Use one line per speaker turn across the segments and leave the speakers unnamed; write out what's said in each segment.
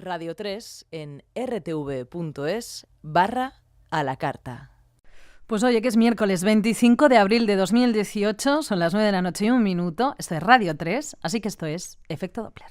Radio 3 en rtv.es/a la carta.
Pues oye, que es miércoles 25 de abril de 2018, son las 9 de la noche y 1 minuto, esto es Radio 3, así que esto es Efecto Doppler.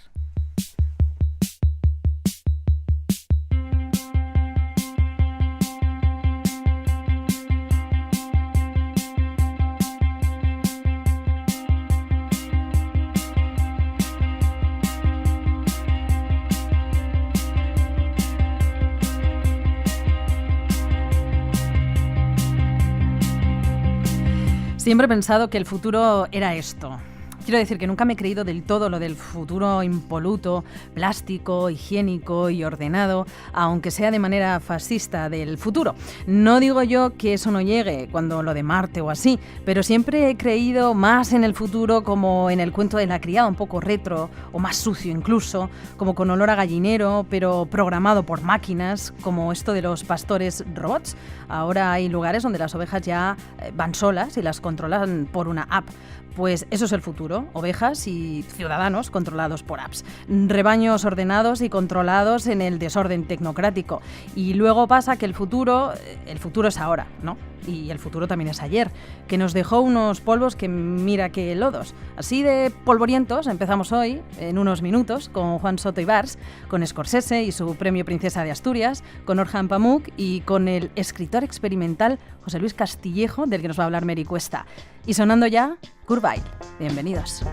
Siempre he pensado que el futuro era esto. Quiero decir que nunca me he creído del todo lo del futuro impoluto, plástico, higiénico y ordenado, aunque sea de manera fascista del futuro. No digo yo que eso no llegue cuando lo de Marte o así, pero siempre he creído más en el futuro como en el cuento de la criada, un poco retro o más sucio incluso, como con olor a gallinero, pero programado por máquinas, como esto de los pastores robots. Ahora hay lugares donde las ovejas ya van solas y las controlan por una app. Pues eso es el futuro, ovejas y ciudadanos controlados por apps, rebaños ordenados y controlados en el desorden tecnocrático. Y luego pasa que el futuro es ahora, ¿no? Y el futuro también es ayer, que nos dejó unos polvos que mira que lodos. Así de polvorientos empezamos hoy, en unos minutos, con Juan Soto Ibars, con Scorsese y su premio Princesa de Asturias, con Orhan Pamuk y con el escritor experimental José Luis Castillejo, del que nos va a hablar Mary Cuesta. Y sonando ya, Kurt Weill. Bienvenidos.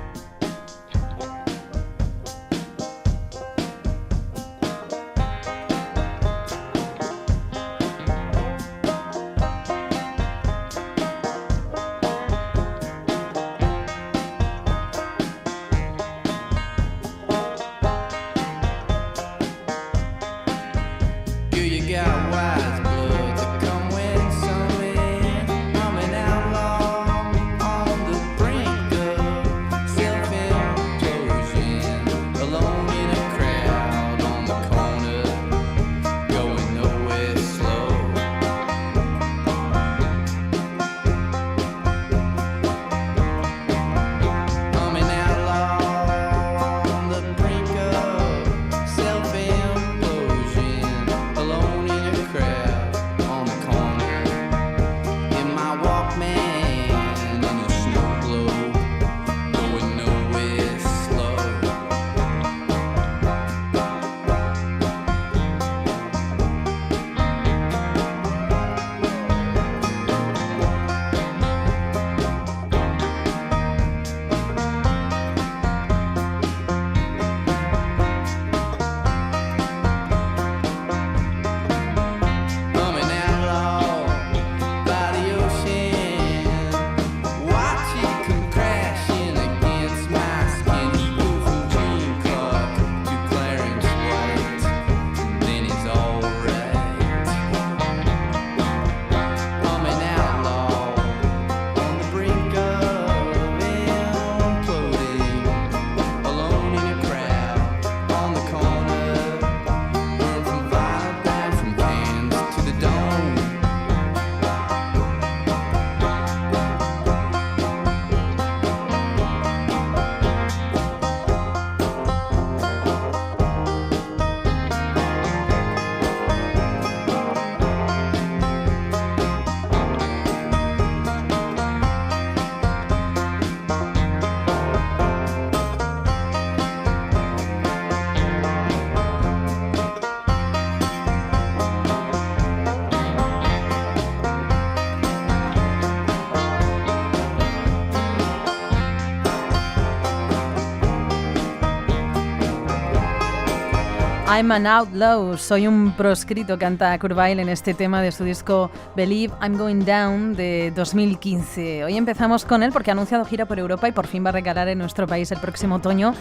I'm an outlaw, soy un proscrito, canta Kurt Weill en este tema de su disco Believe I'm Going Down de 2015. Hoy empezamos con él porque ha anunciado gira por Europa y por fin va a recalar en nuestro país el próximo otoño,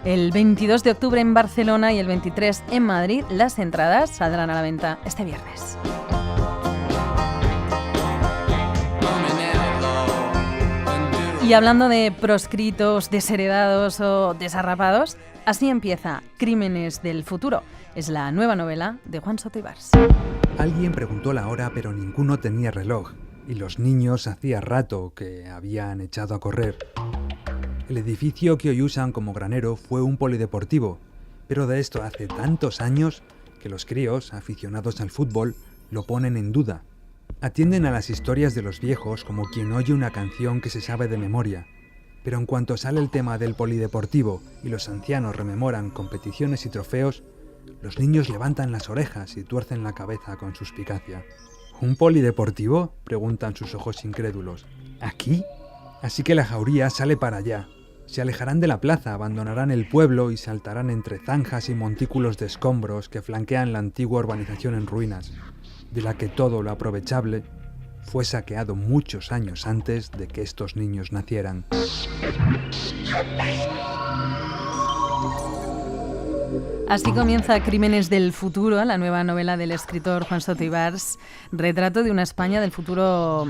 el 22 de octubre en Barcelona y el 23 en Madrid. Las entradas saldrán a la venta este viernes. Y hablando de proscritos, desheredados o desarrapados, así empieza Crímenes del futuro. Es la nueva novela de Juan Soto Ibars.
Alguien preguntó la hora, pero ninguno tenía reloj, y los niños hacía rato que habían echado a correr. El edificio que hoy usan como granero fue un polideportivo, Pero de esto hace tantos años que los críos, aficionados al fútbol, lo ponen en duda. Atienden a las historias de los viejos como quien oye una canción que se sabe de memoria. Pero en cuanto sale el tema del polideportivo y los ancianos rememoran competiciones y trofeos, los niños levantan las orejas y tuercen la cabeza con suspicacia. ¿Un polideportivo?, preguntan sus ojos incrédulos. ¿Aquí? Así que la jauría sale para allá. Se alejarán de la plaza, abandonarán el pueblo y saltarán entre zanjas y montículos de escombros que flanquean la antigua urbanización en ruinas, de la que todo lo aprovechable fue saqueado muchos años antes de que estos niños nacieran.
Así comienza Crímenes del futuro, la nueva novela del escritor Juan Soto Ibars, retrato de una España del futuro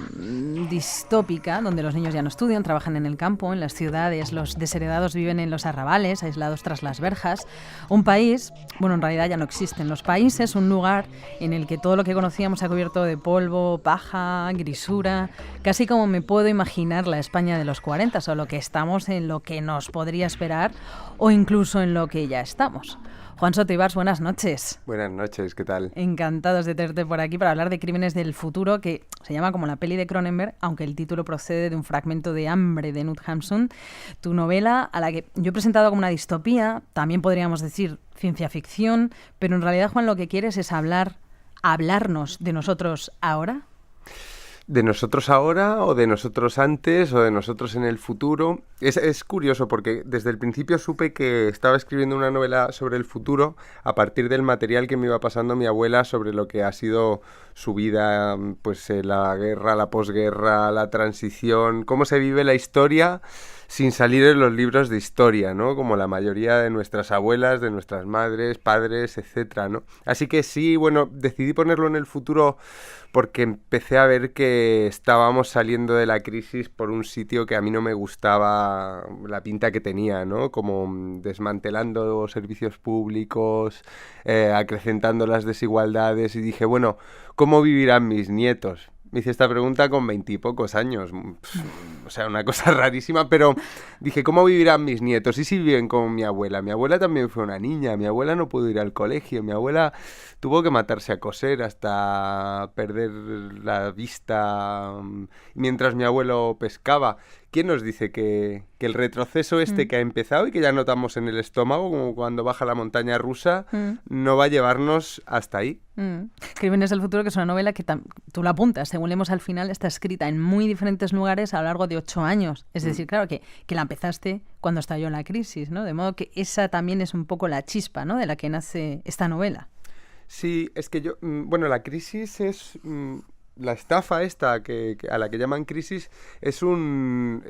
distópica, donde los niños ya no estudian, trabajan en el campo, en las ciudades, los desheredados viven en los arrabales, aislados tras las verjas. Un país, bueno, en realidad ya no existen los países, un lugar en el que todo lo que conocíamos se ha cubierto de polvo, paja, grisura, casi como me puedo imaginar la España de los 40, solo que estamos en lo que nos podría esperar o incluso en lo que ya estamos. Juan Soto Ibars, buenas noches.
Buenas noches, ¿qué tal?
Encantados de tenerte por aquí para hablar de Crímenes del futuro, que se llama como la peli de Cronenberg, aunque el título procede de un fragmento de Hambre de Knut Hamsun, tu novela a la que yo he presentado como una distopía, también podríamos decir ciencia ficción, pero en realidad, Juan, lo que quieres es hablarnos de nosotros ahora.
¿De nosotros ahora o de nosotros antes o de nosotros en el futuro? Es curioso porque desde el principio supe que estaba escribiendo una novela sobre el futuro a partir del material que me iba pasando mi abuela sobre lo que ha sido su vida, pues la guerra, la posguerra, la transición, cómo se vive la historia sin salir en los libros de historia, ¿no? Como la mayoría de nuestras abuelas, de nuestras madres, padres, etcétera, ¿no? Así que sí, bueno, decidí ponerlo en el futuro porque empecé a ver que estábamos saliendo de la crisis por un sitio que a mí no me gustaba la pinta que tenía, ¿no? Como desmantelando servicios públicos, acrecentando las desigualdades, y dije, bueno, ¿cómo vivirán mis nietos? Me hice esta pregunta con 20 y pocos años, o sea, una cosa rarísima, pero dije, ¿cómo vivirán mis nietos? ¿Y si viven como mi abuela? Mi abuela también fue una niña, mi abuela no pudo ir al colegio, mi abuela tuvo que matarse a coser hasta perder la vista mientras mi abuelo pescaba. ¿Quién nos dice que el retroceso que ha empezado y que ya notamos en el estómago, como cuando baja la montaña rusa, no va a llevarnos hasta ahí?
Crímenes del futuro, que es una novela que tú la apuntas, según leemos al final, está escrita en muy diferentes lugares a lo largo de 8 años. Es decir, claro, que la empezaste cuando estalló la crisis, ¿no? De modo que esa también es un poco la chispa, ¿no?, de la que nace esta novela.
Sí, es que la crisis es... La estafa esta a la que llaman crisis es un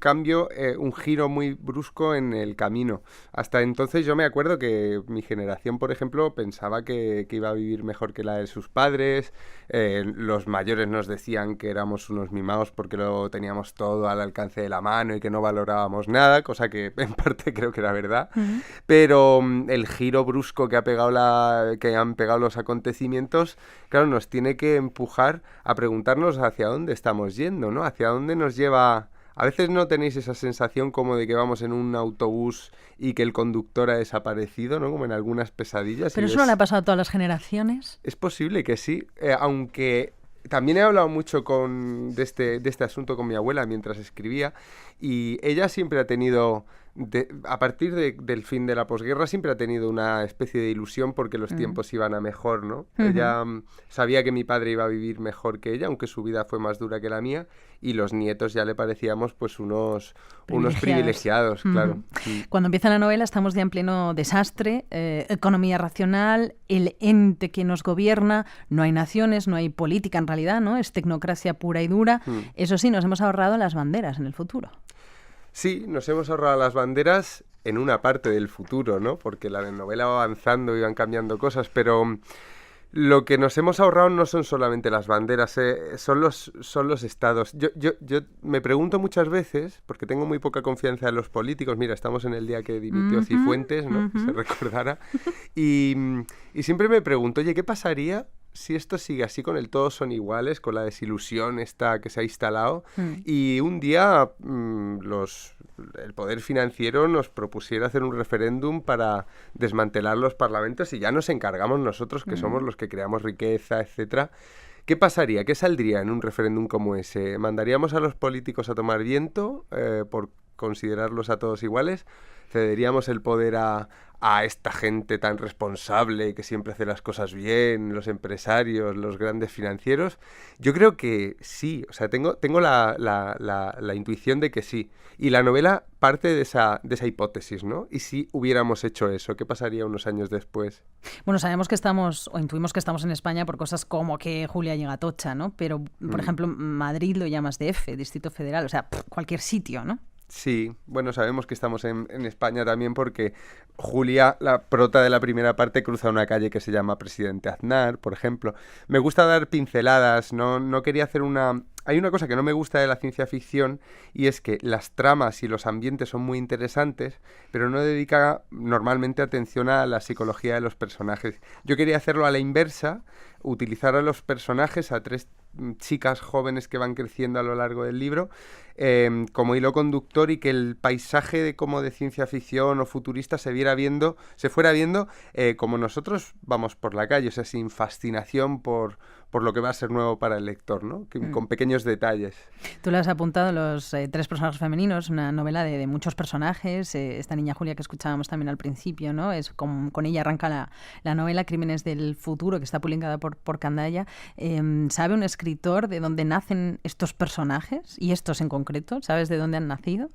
cambio, un giro muy brusco en el camino. Hasta entonces yo me acuerdo que mi generación, por ejemplo, pensaba que iba a vivir mejor que la de sus padres. Los mayores nos decían que éramos unos mimados porque lo teníamos todo al alcance de la mano y que no valorábamos nada, cosa que en parte creo que era verdad. Uh-huh. Pero el giro brusco que han pegado los acontecimientos, claro, nos tiene que empujar a preguntarnos hacia dónde estamos yendo, ¿no? Hacia dónde nos lleva... A veces no tenéis esa sensación como de que vamos en un autobús y que el conductor ha desaparecido, ¿no? Como en algunas pesadillas.
¿Pero eso no le ha pasado a todas las generaciones?
Es posible que sí, aunque... También he hablado mucho de este asunto con mi abuela mientras escribía, y ella siempre ha tenido... a partir del fin de la posguerra siempre ha tenido una especie de ilusión porque los tiempos iban a mejor, ¿no? Uh-huh. Ella sabía que mi padre iba a vivir mejor que ella, aunque su vida fue más dura que la mía, y los nietos ya le parecíamos pues unos privilegiados, claro.
Cuando empieza la novela estamos ya en pleno desastre, economía racional, el ente que nos gobierna, no hay naciones, no hay política en realidad, ¿no? Es tecnocracia pura y dura. Eso sí, nos hemos ahorrado las banderas en el futuro.
Sí, nos hemos ahorrado las banderas en una parte del futuro, ¿no? Porque la novela va avanzando y van cambiando cosas, pero lo que nos hemos ahorrado no son solamente las banderas, son los estados. Yo me pregunto muchas veces, porque tengo muy poca confianza en los políticos, mira, estamos en el día que dimitió Cifuentes, ¿no? Se recordará, y siempre me pregunto, oye, ¿qué pasaría si esto sigue así con el todos son iguales, con la desilusión esta que se ha instalado, y un día el poder financiero nos propusiera hacer un referéndum para desmantelar los parlamentos y ya nos encargamos nosotros, que somos los que creamos riqueza, etcétera. ¿Qué pasaría? ¿Qué saldría en un referéndum como ese? ¿Mandaríamos a los políticos a tomar viento por considerarlos a todos iguales? ¿Cederíamos el poder a esta gente tan responsable que siempre hace las cosas bien, los empresarios, los grandes financieros? Yo creo que sí, o sea, tengo la intuición de que sí. Y la novela parte de esa hipótesis, ¿no? ¿Y si hubiéramos hecho eso? ¿Qué pasaría unos años después?
Bueno, sabemos que estamos, o intuimos que estamos en España por cosas como que Julia llega a Atocha, ¿no? Pero, por ejemplo, Madrid lo llamas DF, Distrito Federal, o sea, cualquier sitio, ¿no?
Sí, bueno, sabemos que estamos en España también porque Julia, la prota de la primera parte, cruza una calle que se llama Presidente Aznar, por ejemplo. Me gusta dar pinceladas, no quería hacer una... Hay una cosa que no me gusta de la ciencia ficción y es que las tramas y los ambientes son muy interesantes, pero no dedica normalmente atención a la psicología de los personajes. Yo quería hacerlo a la inversa, utilizar a los personajes, a 3 chicas jóvenes que van creciendo a lo largo del libro, como hilo conductor, y que el paisaje como de ciencia ficción o futurista se fuera viendo como nosotros vamos por la calle, o sea, sin fascinación por lo que va a ser nuevo para el lector, ¿no? Con pequeños detalles.
Tú le has apuntado los 3 personajes femeninos, una novela de muchos personajes. Esta niña Julia que escuchábamos también al principio, ¿no? Es con ella arranca la novela Crímenes del futuro, que está publicada por Candaya. ¿Sabe un escritor de dónde nacen estos personajes? ¿Y estos en concreto? ¿Sabes de dónde han nacido?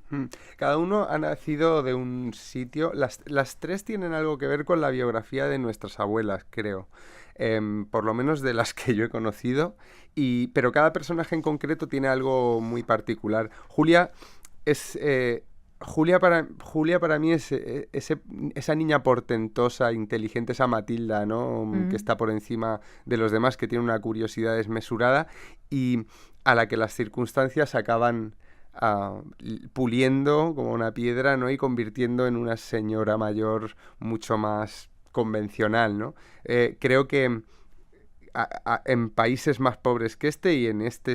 Cada uno ha nacido de un sitio. Las 3 tienen algo que ver con la biografía de nuestras abuelas, creo. Por lo menos de las que yo he conocido, pero cada personaje en concreto tiene algo muy particular. Julia para mí es esa niña portentosa, inteligente, esa Matilda, ¿no? Que está por encima de los demás, que tiene una curiosidad desmesurada y a la que las circunstancias acaban puliendo como una piedra, ¿no? Y convirtiendo en una señora mayor mucho más convencional, ¿no? Creo que en países más pobres que este y en este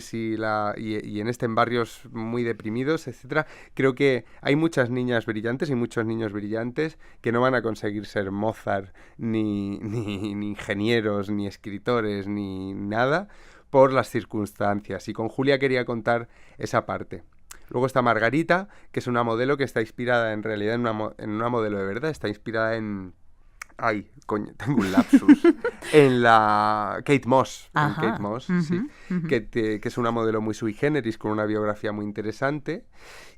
y en este en barrios muy deprimidos, etcétera, creo que hay muchas niñas brillantes y muchos niños brillantes que no van a conseguir ser Mozart ni ingenieros ni escritores ni nada por las circunstancias, y con Julia quería contar esa parte. Luego está Margarita, que es una modelo que está inspirada en realidad en una modelo de verdad, está inspirada en... Ay, coño, tengo un lapsus. En la Kate Moss.
Ajá.
En Kate Moss, sí. Que es una modelo muy sui generis, con una biografía muy interesante.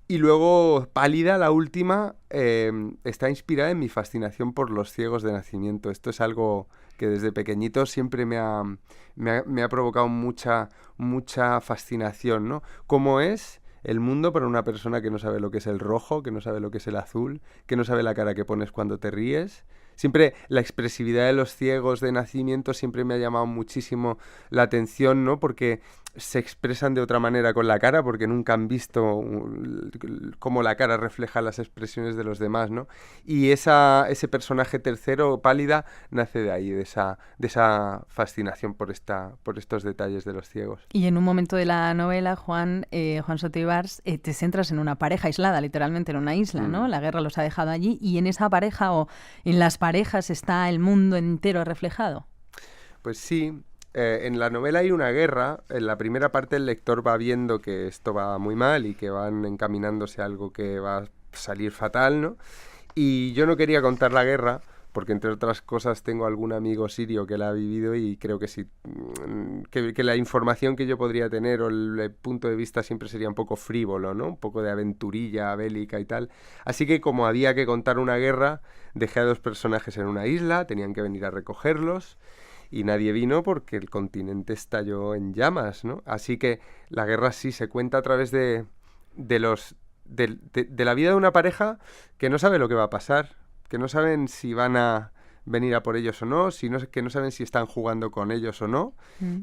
Y luego Pálida, la última, está inspirada en mi fascinación por los ciegos de nacimiento. Esto es algo que desde pequeñito siempre me ha provocado mucha fascinación, ¿no? ¿Cómo es el mundo para una persona que no sabe lo que es el rojo, que no sabe lo que es el azul, que no sabe la cara que pones cuando te ríes? Siempre la expresividad de los ciegos de nacimiento siempre me ha llamado muchísimo la atención, ¿no? Porque se expresan de otra manera con la cara, porque nunca han visto cómo la cara refleja las expresiones de los demás, ¿no? Y ese personaje tercero, Pálida, nace de ahí, de esa fascinación por estos detalles de los ciegos.
Y en un momento de la novela, Juan Soto Ibars, te centras en una pareja aislada, literalmente en una isla, ¿no? La guerra los ha dejado allí, y en esa pareja o en las parejas está el mundo entero reflejado.
Pues sí. En la novela hay una guerra. En la primera parte el lector va viendo que esto va muy mal y que van encaminándose a algo que va a salir fatal, ¿no? Y yo no quería contar la guerra porque, entre otras cosas, tengo algún amigo sirio que la ha vivido y creo que sí, que la información que yo podría tener o el punto de vista siempre sería un poco frívolo, ¿no? Un poco de aventurilla bélica y tal. Así que, como había que contar una guerra, dejé a 2 personajes en una isla, tenían que venir a recogerlos. Y nadie vino porque el continente estalló en llamas, ¿no? Así que la guerra sí se cuenta a través de la vida de una pareja que no sabe lo que va a pasar, que no saben si van a venir a por ellos o no, que no saben si están jugando con ellos o no,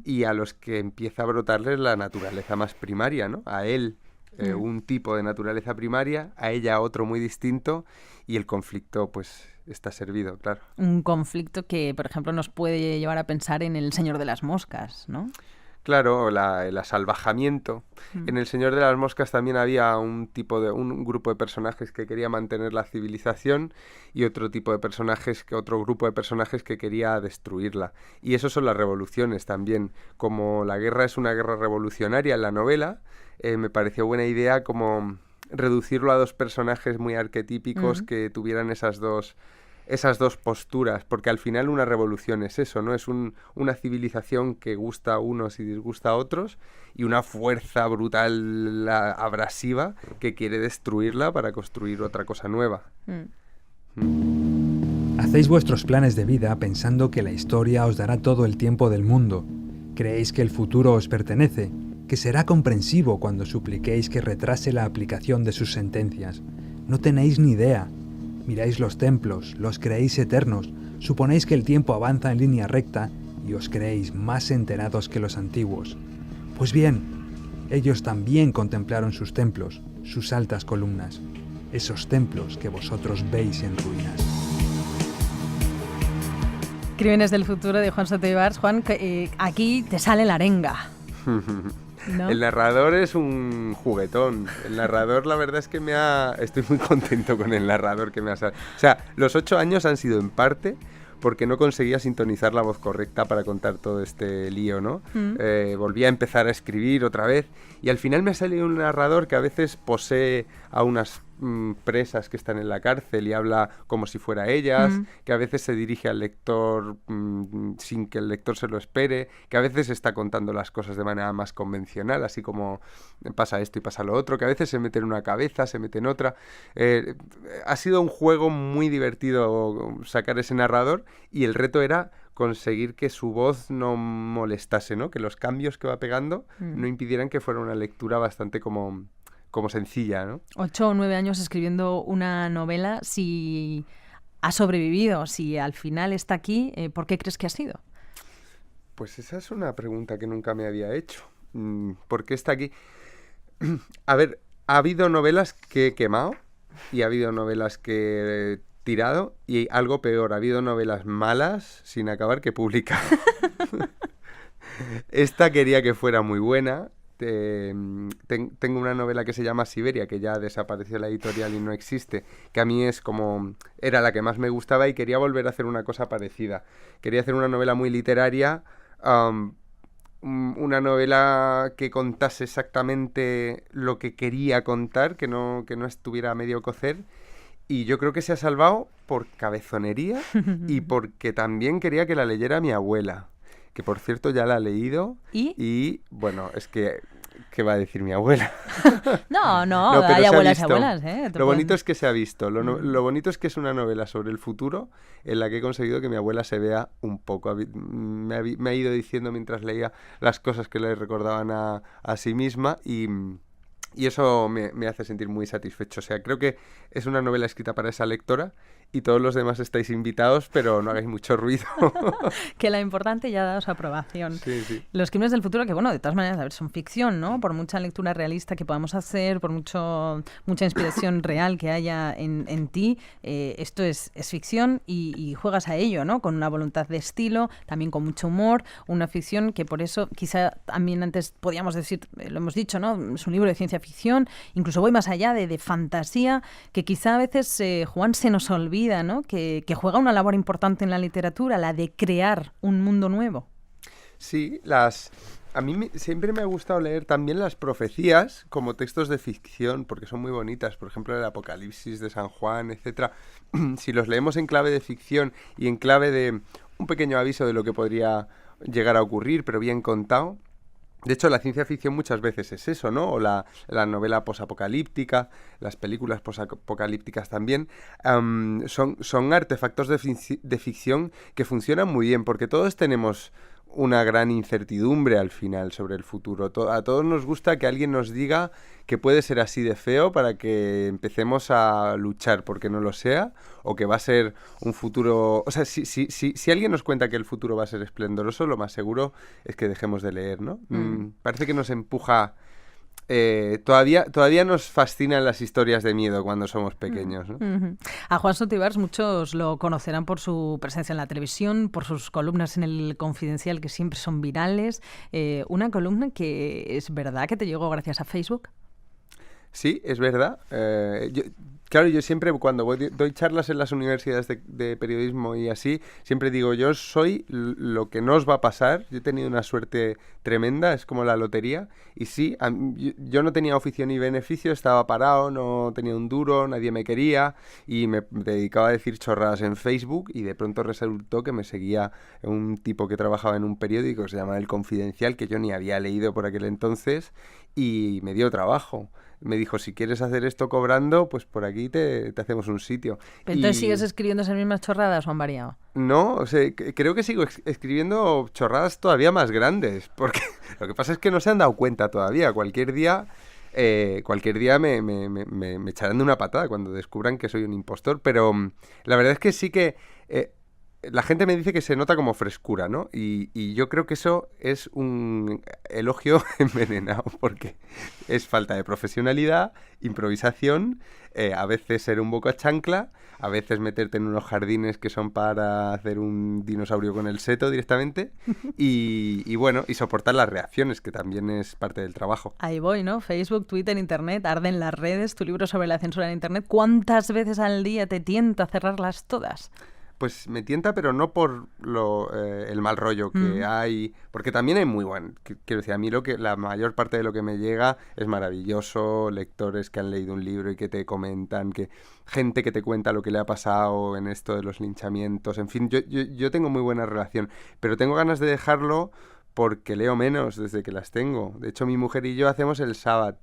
y a los que empieza a brotarles la naturaleza más primaria, ¿no? A él un tipo de naturaleza primaria, a ella otro muy distinto, y el conflicto pues está servido, claro.
Un conflicto que, por ejemplo, nos puede llevar a pensar en El Señor de las Moscas, ¿no?
Claro, el asalvajamiento. En El Señor de las Moscas también había un grupo de personajes que quería mantener la civilización y otro grupo de personajes que quería destruirla. Y eso son las revoluciones también. Como la guerra es una guerra revolucionaria en la novela, me pareció buena idea como reducirlo a dos personajes muy arquetípicos que tuvieran esas dos posturas, porque al final una revolución es eso, ¿no? Es una civilización que gusta a unos y disgusta a otros, y una fuerza brutal, abrasiva, que quiere destruirla para construir otra cosa nueva.
Hacéis vuestros planes de vida pensando que la historia os dará todo el tiempo del mundo. Creéis que el futuro os pertenece, que será comprensivo cuando supliquéis que retrase la aplicación de sus sentencias. No tenéis ni idea. Miráis los templos, los creéis eternos, suponéis que el tiempo avanza en línea recta y os creéis más enterados que los antiguos. Pues bien, ellos también contemplaron sus templos, sus altas columnas, esos templos que vosotros veis en ruinas.
Crímenes del futuro de Juan Soto Ibars. Juan, aquí te sale la arenga. ¿No?
El narrador es un juguetón. El narrador, la verdad es que estoy muy contento con el narrador que me ha salido. O sea, los 8 años han sido en parte porque no conseguía sintonizar la voz correcta para contar todo este lío, ¿no? Volví a empezar a escribir otra vez y al final me ha salido un narrador que a veces posee a unas presas que están en la cárcel y habla como si fuera ellas, que a veces se dirige al lector sin que el lector se lo espere, que a veces está contando las cosas de manera más convencional, así como pasa esto y pasa lo otro, que a veces se mete en una cabeza, se mete en otra. Ha sido un juego muy divertido sacar ese narrador y el reto era conseguir que su voz no molestase, ¿no? Que los cambios que va pegando no impidieran que fuera una lectura bastante como sencilla, ¿no?
8 o 9 años escribiendo una novela, si ha sobrevivido, si al final está aquí, ¿por qué crees que ha sido?
Pues esa es una pregunta que nunca me había hecho. ¿Por qué está aquí? A ver, ha habido novelas que he quemado y ha habido novelas que he tirado y algo peor, ha habido novelas malas sin acabar que publicar. Esta quería que fuera muy buena. Tengo una novela que se llama Siberia, que ya desapareció la editorial y no existe, que a mí era la que más me gustaba y quería volver a hacer una cosa parecida. Quería hacer una novela muy literaria, una novela que contase exactamente lo que quería contar, que no estuviera a medio cocer. Y yo creo que se ha salvado por cabezonería y porque también quería que la leyera mi abuela. Que por cierto ya la ha leído y bueno, es que ¿qué va a decir mi abuela?
No,
pero
hay abuelas y
visto.
abuelas,
Lo bonito es que se ha visto, lo bonito es que es una novela sobre el futuro en la que he conseguido que mi abuela se vea un poco. Me ha ido diciendo mientras leía las cosas que le recordaban a sí misma y eso me hace sentir muy satisfecho. O sea, creo que es una novela escrita para esa lectora y todos los demás estáis invitados, pero no hagáis mucho ruido.
Que la importante ya ha dado su aprobación.
Sí.
Los crímenes del futuro, que bueno, de todas maneras, a ver, son ficción, ¿no? Por mucha lectura realista que podamos hacer, por mucha inspiración real que haya en ti, esto es ficción y juegas a ello, ¿no? Con una voluntad de estilo, también con mucho humor, una ficción que por eso quizá también antes podíamos decir, lo hemos dicho, ¿no? Es un libro de ciencia ficción, incluso voy más allá de fantasía, que quizá a veces, Juan, se nos olvida, ¿no? Que juega una labor importante en la literatura, la de crear un mundo nuevo.
Sí, a mí siempre me ha gustado leer también las profecías como textos de ficción, porque son muy bonitas. Por ejemplo, el Apocalipsis de San Juan, etcétera. Si los leemos en clave de ficción y en clave de un pequeño aviso de lo que podría llegar a ocurrir, pero bien contado. De hecho, la ciencia ficción muchas veces es eso, ¿no? O la novela posapocalíptica, las películas posapocalípticas también, son artefactos de ficción que funcionan muy bien, porque todos tenemos una gran incertidumbre al final sobre el futuro. A todos nos gusta que alguien nos diga que puede ser así de feo para que empecemos a luchar porque no lo sea, o que va a ser un futuro... O sea, si alguien nos cuenta que el futuro va a ser esplendoroso, lo más seguro es que dejemos de leer, ¿no? Parece que nos empuja todavía nos fascinan las historias de miedo cuando somos pequeños, ¿no?
Uh-huh. A Juan Soto Ibars muchos lo conocerán por su presencia en la televisión, por sus columnas en El Confidencial, que siempre son virales. Una columna que es verdad que te llegó gracias a Facebook.
Sí, es verdad. Claro, yo siempre cuando doy charlas en las universidades de periodismo y así, siempre digo, yo soy lo que no os va a pasar. Yo he tenido una suerte tremenda, es como la lotería. Y sí, yo no tenía oficio ni beneficio, estaba parado, no tenía un duro, nadie me quería y me dedicaba a decir chorradas en Facebook y de pronto resultó que me seguía un tipo que trabajaba en un periódico que se llama El Confidencial, que yo ni había leído por aquel entonces, y me dio trabajo. Me dijo, si quieres hacer esto cobrando, pues por aquí te hacemos un sitio.
¿Pero entonces sigues escribiendo esas mismas chorradas o han variado?
No, o sea, creo que sigo escribiendo chorradas todavía más grandes, porque lo que pasa es que no se han dado cuenta todavía. Cualquier día me echarán de una patada cuando descubran que soy un impostor, pero la verdad es que sí que... la gente me dice que se nota como frescura, ¿no? Y yo creo que eso es un elogio envenenado, porque es falta de profesionalidad, improvisación, a veces ser un boca chancla, a veces meterte en unos jardines que son para hacer un dinosaurio con el seto directamente, y bueno, y soportar las reacciones, que también es parte del trabajo.
Ahí voy, ¿no? Facebook, Twitter, Internet, arden las redes, tu libro sobre la censura en Internet. ¿Cuántas veces al día te tienta cerrarlas todas?
Pues me tienta, pero no por el mal rollo que hay, porque también hay muy buen, quiero decir, a mí la mayor parte de lo que me llega es maravilloso, lectores que han leído un libro y que te comentan, gente que te cuenta lo que le ha pasado en esto de los linchamientos, en fin, yo tengo muy buena relación, pero tengo ganas de dejarlo porque leo menos desde que las tengo. De hecho, mi mujer y yo hacemos el sábat.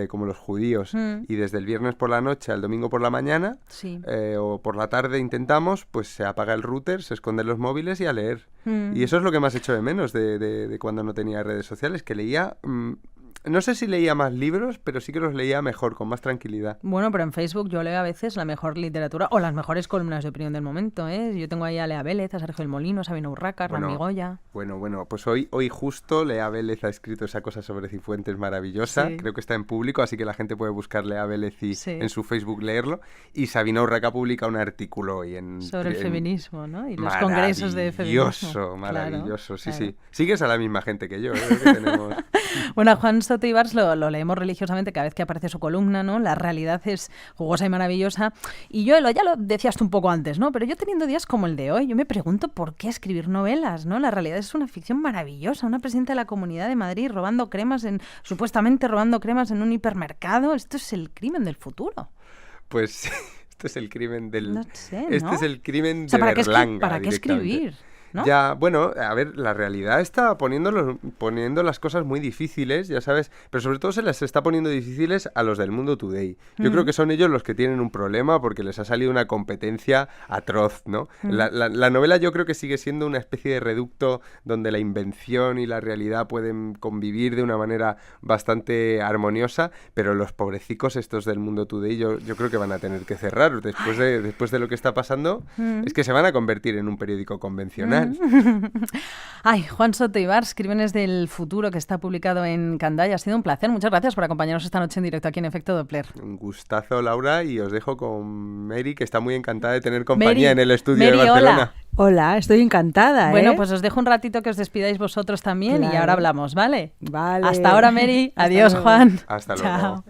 Como los judíos, y desde el viernes por la noche al domingo por la mañana,
sí.
O por la tarde intentamos, pues se apaga el router, se esconden los móviles y a leer. Y eso es lo que más echo de menos de cuando no tenía redes sociales, que leía... no sé si leía más libros, pero sí que los leía mejor, con más tranquilidad.
Bueno, pero en Facebook yo leo a veces la mejor literatura o las mejores columnas de opinión del momento, ¿eh? Yo tengo ahí a Lea Vélez, a Sergio del Molino, a Sabina Urraca, a Rami Goya.
Bueno, pues hoy justo Lea Vélez ha escrito esa cosa sobre Cifuentes maravillosa, sí. Creo que está en público, así que la gente puede buscar Lea Vélez y en su Facebook leerlo. Y Sabina Urraca publica un artículo hoy
sobre el feminismo, ¿no? Y los congresos de feminismo.
Maravilloso,
claro.
Sí. Sigues a la misma gente que yo, que tenemos...
Bueno, Juan Soto Ibars lo leemos religiosamente cada vez que aparece su columna, ¿no? La realidad es jugosa y maravillosa. Y yo, ya lo decías tú un poco antes, ¿no? Pero yo teniendo días como el de hoy, yo me pregunto por qué escribir novelas, ¿no? La realidad es una ficción maravillosa. Una presidenta de la Comunidad de Madrid supuestamente robando cremas en un hipermercado. Esto es el crimen del futuro.
Pues esto es el crimen del...
No sé, ¿no?
Este es el crimen de Berlanga.
¿Para qué escribir? ¿No?
Ya, bueno, a ver, la realidad está poniendo las cosas muy difíciles, ya sabes, pero sobre todo se las está poniendo difíciles a los del Mundo Today. Yo creo que son ellos los que tienen un problema porque les ha salido una competencia atroz, ¿no? La novela yo creo que sigue siendo una especie de reducto donde la invención y la realidad pueden convivir de una manera bastante armoniosa, pero los pobrecicos estos del Mundo Today yo creo que van a tener que cerrar después de lo que está pasando. Es que se van a convertir en un periódico convencional.
Ay, Juan Soto Ibars, Crímenes del Futuro, que está publicado en Candaya. Ha sido un placer. Muchas gracias por acompañarnos esta noche en directo aquí en Efecto Doppler.
Un gustazo, Laura, y os dejo con Mary, que está muy encantada de tener compañía en el estudio de Barcelona.
Hola, estoy encantada.
Bueno, pues os dejo un ratito que os despidáis vosotros también, claro. Y ahora hablamos, ¿vale?
Vale.
Hasta ahora, Mary. Adiós, Juan.
Hasta luego.
Chao.